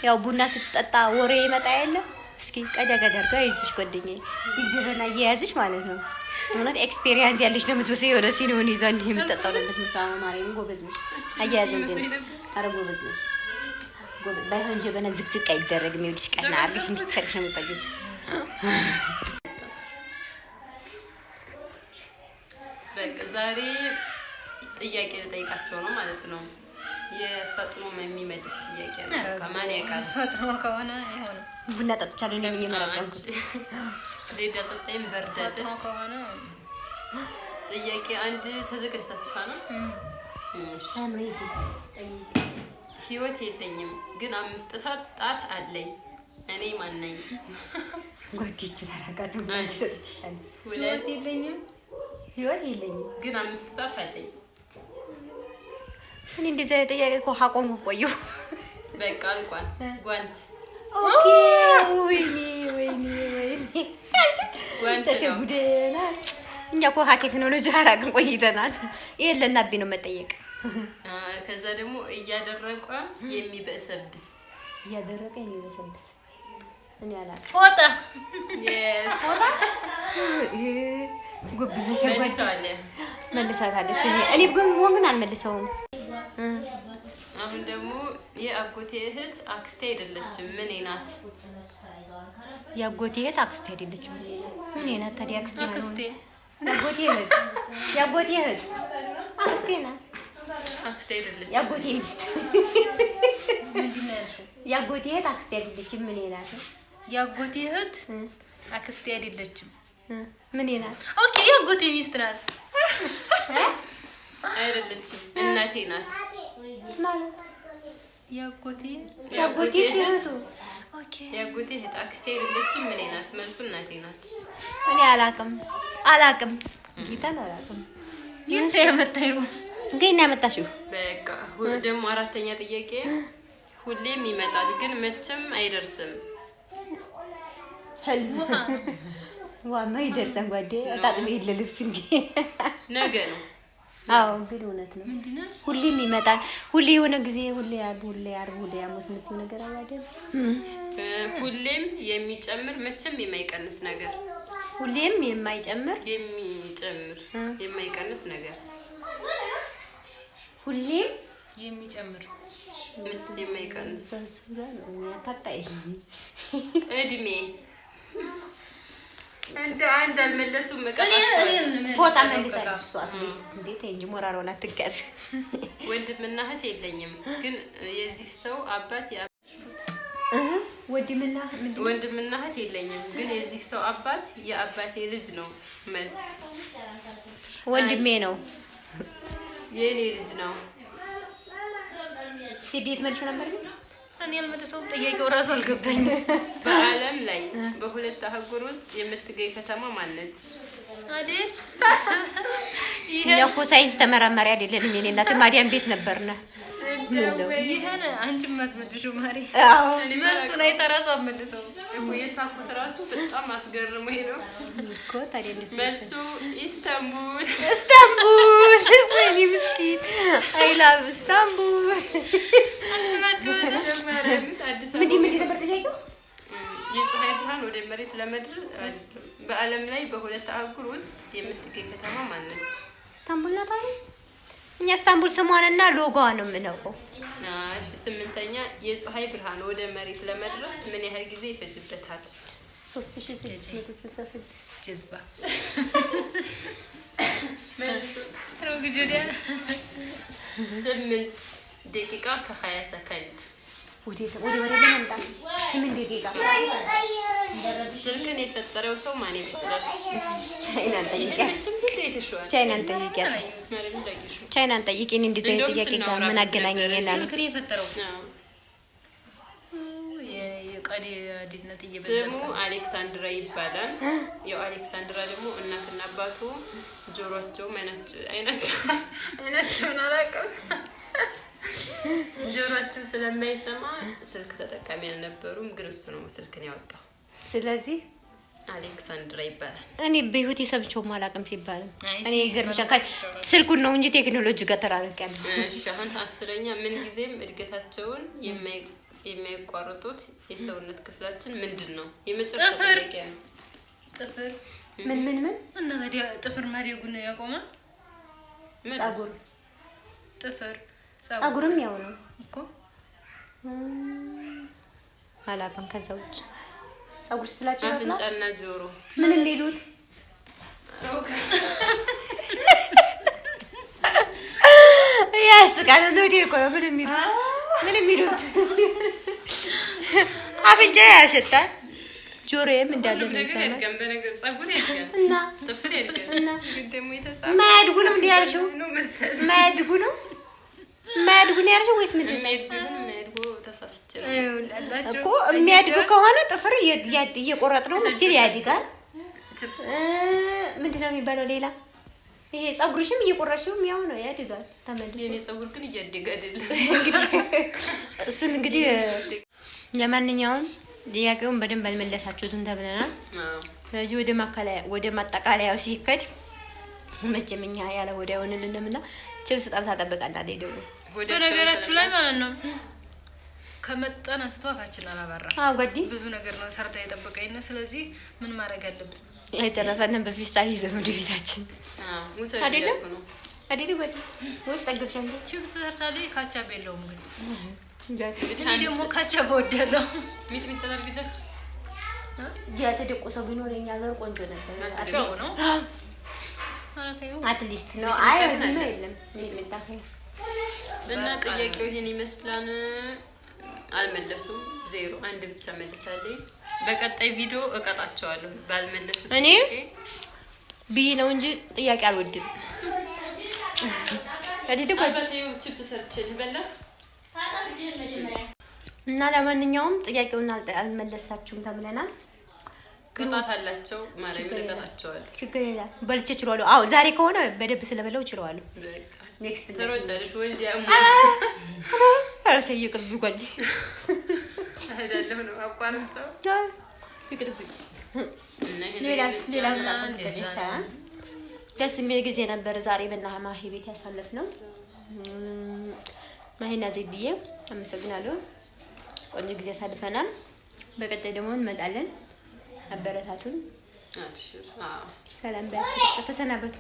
ያው ቡና ስትጠጣ ወሬ ይመጣ የለ እስኪ ቀዳ አድርጋ ይዝሽ ጓደኛዬ ይጀበና እየያዝሽ ማለት ነው እውነት ኤክስፒሪየንስ ያለሽ ነው የምትመስለው የሆነ ሲኖን ይዛን የምትጠጣው ነው የምትመስለው ማርያም ጎበዝ ነሽ አያያዝም ግን ኧረ ጎበዝ ነሽ ጎበዝ ባይሆን ጀበና ዝግዝቅ አይደረግም ይኸውልሽ ቀና አድርግሽ እንድትጨርሽ ነው የምትጠጪው በቃ ዛሬ ጥያቄ ልጠይቃቸው ነው ማለት ነው የፈጥኖ የሚመልስ ጥያቄ ነው ከማን ያውቃል ፈጥኖ ከሆነ ይሆን ቡና ጠጥቻለሁ ነው የሚመረቀው ዘይዳ ጠጣይም በርዳለች ፈጥኖ ከሆነ ጥያቄ አንድ ተዘጋጅታችኋል እሺ አምሬዲ ህይወት የለኝም ግን 5 ጣት አለኝ እኔ ማን ነኝ ጎት ይችላል አቃደም ተሰጥቻለሁ ህይወት የለኝም ግን 5 ጣት አለኝ እኔ እንደዛ ጥያቄ እኮ ሀቆም ቆየው በቃ አልቋል ጓንት ኦኬ ወይኔ ጓንት ተቸጉደና እኛ እኮ ቴክኖሎጂ አራቅን ቆይተናል ይሄ ለናቢ ነው መጠየቅ ከዛ ደግሞ እያደረቀ የሚበሰብስ እኔ አላውቅም ፎጣ ፎጣ ጉብዝሽ መልሳለች እኔ ግን አልመልሰውም አሁን ደግሞ የአጎቴ እህት አክስቴ አይደለችም ምን ናት የአጎቴ እህት አክስቴ አይደለችም ምን ናት ታዲያ አክስቴ የአጎቴ እህት አክስቴ ናት አክስቴ አይደለችም የአጎቴ ሚስት የአጎቴ እህት አክስቴ አይደለችም ምን ናት የአጎቴ እህት አክስቴ አይደለችም ምን ናት ኦኬ የአጎቴ ሚስት ናት አይደለችም እናቴ ናት ማለት የአጎቴ እህት ኦኬ የአጎቴ እህት አክስቴ አይደለችም ምን ናት መልሱ እናቴ ናት እኔ አላውቅም ጌታን አላውቅም የት ያመጣው ግን ያመጣሽው በቃ ደግሞ አራተኛ ጥያቄ ሁሌም ይመጣል ግን መቼም አይደርስም ዋማ ይደርሰን ጓዴ አጣጥሜ ይልልብስ እንዴ ነገ ነው አዎ ግን እውነት ነው ሁሌም ይመጣል ሁሌ የሆነ ጊዜ ሁሌ አርብ ሐሙስ ምት ነገር አለ አይደል ሁሌም የሚጨምር መቼም የማይቀንስ ነገር ሁሌም የማይጨምር የማይቀንስ ነገር ሁሌም የሚጨምር የማይቀንስ ታጣይ እድሜ አንድ አልመለሱም ፎጣ መልሳለች ሷት እንዴት እንጂ ሞራሮና ትቀር ወንድምና እህት የለኝም ግን የዚህ ሰው አባት ወንድምና እህት የለኝም ግን የዚህ ሰው አባት የአባቴ ልጅ ነው መልስ ወንድሜ ነው የኔ ልጅ ነው ሲዲት መልሽ ነበር እኔ አልመለሰውም ጥያቄው ራሱ አልገባኝም በአለም ላይ በሁለት አህጉር ውስጥ የምትገኝ ከተማ ማነች አይደል ይሄ እኮ ሳይንስ ተመራማሪ አይደለንም የኔ እናት ማዲያን ቤት ነበርና ይሄን አንቺም አትመልሺው ማሪ አዎ መልሱን አይተራሱ አመልሰው የሳኩት ራሱ በጣም አስገርሞኝ ነው እኮ ታዲያ መልሱ ኢስታንቡል ወይኔ ምስኪን አይ ላቭ ኢስታንቡል አስናቸው ተጀመረን አዲስ አበባ ምን ነበር ጥያቄው የፀሐይ ብርሃን ወደ መሬት ለመድረስ በአለም ላይ በሁለት አህጉር ውስጥ የምትገኝ ከተማ ማነች ኢስታንቡል ናት እኛ ኢስታንቡል ስሟንና ሎጎዋን ነው የምናውቀው እሺ ስምንተኛ የፀሐይ ብርሃን ወደ መሬት ለመድረስ ምን ያህል ጊዜ ይፈጅበታል 3666 ጀዝባ መልሱ ሮግጆዲያ 8 ደቂቃ ከ20 ሰከንድ ወደ ወሬ ለምጣ 8 ደቂቃ ስልክን የፈጠረው ሰው ማን ይባላል ቻይናን ጠይቂኝ እንደዚህ አይነት ጥያቄ ጋር ምን አገናኘኝ እናንተ ስልክን የፈጠረው የቀዲ አዲነት ስሙ አሌክሳንድራ ይባላል ያው አሌክሳንድራ ደግሞ እናትና አባቱ ጆሮአቸው አይናቸውን አላውቅም ጆሮአቸው ስለማይሰማ ስልክ ተጠቃሚ አልነበሩም ግን እሱ ነው ስልክን ያወጣው ስለዚህ አሌክሳንድራ ይባላል እኔ በህይወት የሰብቸው ማላቀም ሲባል እኔ ገርምሻካል ስልኩን ነው እንጂ ቴክኖሎጂ ጋር ተራርቀን እሺ አሁን 10ኛ ምን ጊዜም እድገታቸውን የሚያቋርጡት የሰውነት ክፍላችን ምንድነው? የመጨረሻ ጥያቄ ነው። ጥፍር ምን እና ታዲያ ጥፍር ማደጉን ያቆማል? ጸጉር ጥፍር ጸጉርም ያው ነው እኮ አላውቅም። ከዛ ውጭ ጸጉር ስትላቸው አፍንጫና ጆሮ ምን የሚሉት ያስቃል ነው ዲኮ ምን የሚሉት አፍንጫ ያሸታል ጆሮዬም እንዳለ ነው ሰማ በነገር ጸጉር ያድጋል እና ጥፍር ያድጋል እና ግዴሞ የተጻፈ ማያድጉ ነው እንዴ ያልሽው? ማያድጉ ነው ያልሽው ወይስ ምንድን ነው? የሚያድጉ ተሳስቼ እኮ የሚያድጉ ከሆነ ጥፍር እየቆረጥ ነው ምስቲል ያድጋል። ምንድን ነው የሚባለው ሌላ? ይሄ ጸጉርሽም እየቆረጥሽም ያው ነው ያድጋል ተመልሶ። የኔ ጸጉር ግን እያደገ አይደለም። እሱን እንግዲህ ለማንኛውም ጥያቄውን በደንብ አልመለሳችሁትም ተብለናል። ስለዚህ ወደ ማጠቃለያው ሲከድ መቼም እኛ ያለ ወዲያው እንልንምና ችብስ ጠብሳ ጠብቃና ደደው በነገራችሁ ላይ ማለት ነው ከመጣን አንስቶ አፋችን አላባራ። አዎ ጓዲ ብዙ ነገር ነው ሰርታ የጠበቀኝ ነው። ስለዚህ ምን ማድረግ አለብን? አይተረፈንም በፊስታል ይዘን ወደ ቤታችን አይደለም ጓዲ ወይስ ጠገብሻለሁ? ችብስ ሰርታለች ካቻፕ የለውም ግን እኔ ደግሞ ካቻፕ ወደለው ሚጥሚጣ ታርግላችሁ ያተደቆሰው ቢኖረኛ ሀገር ቆንጆ ነበር። አጥቂው ነው አትሊስት ነው። አይ እዚህ ነው የለም ሚጥሚጣ እና ጥያቄው ይሄን ይመስላል። አልመለሱም። 0 1 ብቻ መልሳለኝ። በቀጣይ ቪዲዮ እቀጣቸዋለሁ ባልመለሱት። እኔ ቢ ነው እንጂ ጥያቄ አልወድም። አዲደው አባቴው ቺፕስ ሰርች ልበላ እና ለማንኛውም ጥያቄውን አልመለሳችሁም ተብለናል። ቅጣት አላቸው ማለት ይቀጣቸዋል። ችግር የለም በልቼ እችላለሁ። አዎ ዛሬ ከሆነ በደብ ስለበለው እችላለሁ። በቃ ኔክስት ተሮጫለሽ ወልዲያም አራተ ይቅርብ ጓዴ አይደለም ነው አቋርጠው ይቅርብ እና ሌላ ደስ የሚል ጊዜ ነበር ዛሬ በእናማሂ ቤት ያሳለፍነው። ማሂና ዜድዬ አመሰግናለሁ። ቆንጆ ጊዜ አሳልፈናል። በቀጣይ ደግሞ እንመጣለን። አበረታቱን። አብሽር። ሰላም ባችሁ ተሰናበቱ።